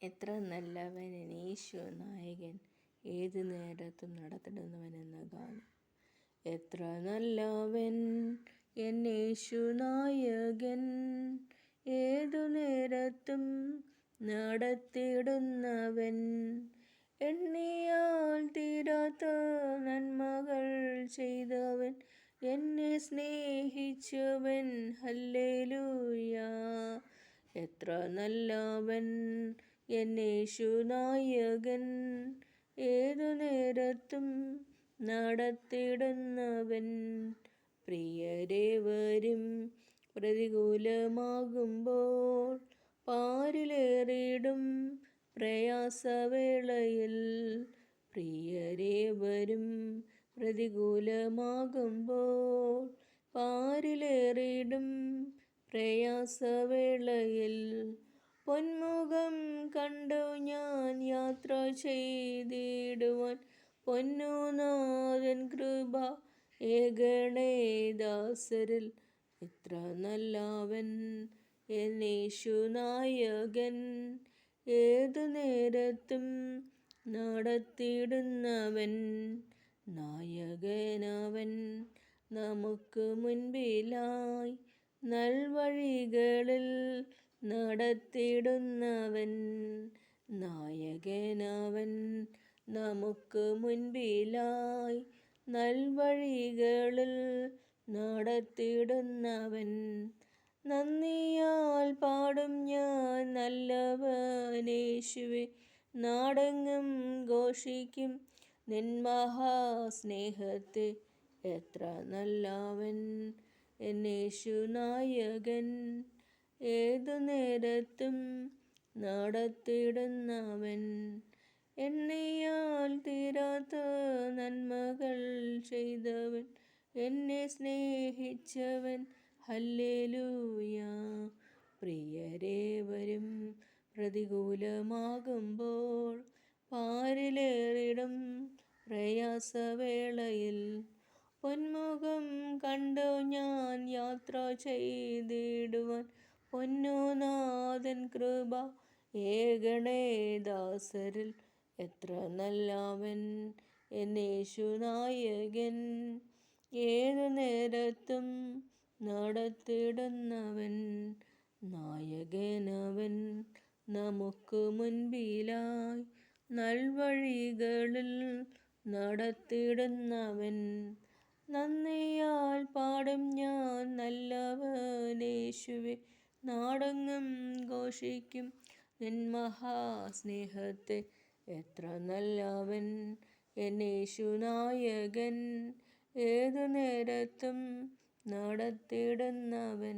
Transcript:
എത്ര നല്ലവൻ യേശു നായകൻ, ഏതു നേരത്തും നടത്തിടുന്നവനെന്ന ഗാനം. എത്ര നല്ലവൻ യേശു നായകൻ, ഏതു നേരത്തും നടത്തിടുന്നവൻ. എണ്ണിയാൽ തീരാത്ത നന്മകൾ ചെയ്തവൻ, എന്നെ സ്നേഹിച്ചവൻ. ഹല്ലേലൂയ. എത്ര നല്ലവൻ യേശു നായകൻ, ഏതു നേരത്തും നടത്തിടുന്നവൻ. പ്രിയരേവരും പ്രതികൂലമാകുമ്പോൾ പാരിലേറിടും പ്രയാസവേളയിൽ. പ്രിയരേവരും പ്രതികൂലമാകുമ്പോൾ പാരിലേറിടും പ്രയാസവേളയിൽ. പൊന്മുഖം കണ്ടു ഞാൻ യാത്ര ചെയ്തിടുവാൻ, പൊന്നുനാഥൻ കൃപ ഏകണേ ദാസരിൽ. എത്ര നല്ലവൻ യേശു നായകൻ, ഏതു നേരത്തും നടത്തിടുന്നവൻ. നായകനവൻ നമുക്ക് മുൻപിലായി നൽവഴികളിൽ നടത്തിടുന്നവൻ. നായകനവൻ നമുക്ക് മുൻപിലായി നൽവഴികളിൽ നടത്തിടുന്നവൻ. നന്ദിയാൽ പാടും ഞാൻ നല്ലവനേശുവേ, നാടെങ്ങും ഘോഷിക്കും നിൻ മഹാസ്നേഹത്തെ. എത്ര നല്ലവൻ യേശു നായകൻ, ഏതു നേരത്തും നടത്തിടുന്നവൻ. എണ്ണിയാൽ തീരാത്ത നന്മകൾ ചെയ്തവൻ, എന്നെ സ്നേഹിച്ചവൻ. ഹല്ലേലൂയ. പ്രിയരേവരും പ്രതികൂലമാകുമ്പോൾ പാരിലേറിടും പ്രയാസവേളയിൽ. പൊന്മുഖം കണ്ടു ഞാൻ യാത്ര ചെയ്തിടുവാൻ, പൊന്നുനാഥൻ കൃപ ഏകണേ ദാസരിൽ. എത്ര നല്ലവൻ യേശു നായകൻ, ഏതു നേരത്തും നടത്തിടുന്നവൻ. നായകനവൻ നമുക്ക് മുൻപിലായി നൽവഴികളിൽ നടത്തിടുന്നവൻ. നന്ദിയാൽ പാടും ഞാൻ നല്ലവനേശുവേ, നാടെങ്ങും ഘോഷിക്കും നിൻ മഹാസ്നേഹത്തെ. എത്ര നല്ലവൻ യേശു നായകൻ, ഏതു നേരത്തും നടത്തിടുന്നവൻ.